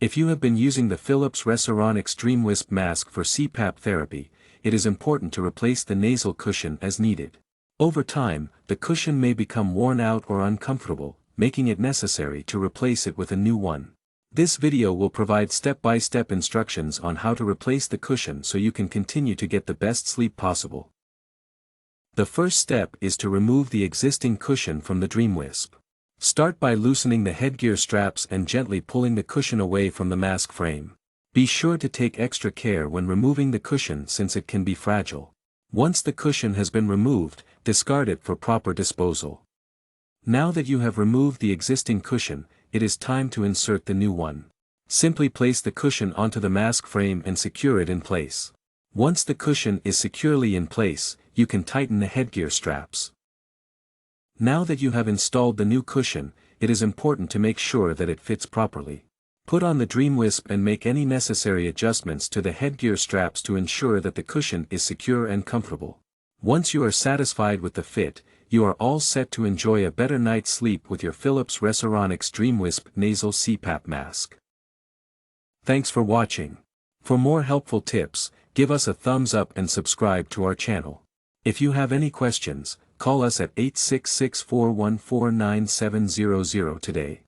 If you have been using the Philips Respironics Dreamwisp mask for CPAP therapy, it is important to replace the nasal cushion as needed. Over time, the cushion may become worn out or uncomfortable, making it necessary to replace it with a new one. This video will provide step-by-step instructions on how to replace the cushion so you can continue to get the best sleep possible. The first step is to remove the existing cushion from the Dreamwisp. Start by loosening the headgear straps and gently pulling the cushion away from the mask frame. Be sure to take extra care when removing the cushion since it can be fragile. Once the cushion has been removed, discard it for proper disposal. Now that you have removed the existing cushion, it is time to insert the new one. Simply place the cushion onto the mask frame and secure it in place. Once the cushion is securely in place, you can tighten the headgear straps. Now that you have installed the new cushion, it is important to make sure that it fits properly. Put on the Dreamwisp and make any necessary adjustments to the headgear straps to ensure that the cushion is secure and comfortable. Once you are satisfied with the fit, you are all set to enjoy a better night's sleep with your Philips Respironics Dreamwisp Nasal CPAP mask. Thanks for watching. For more helpful tips, give us a thumbs up and subscribe to our channel. If you have any questions, call us at 866-414-9700 today.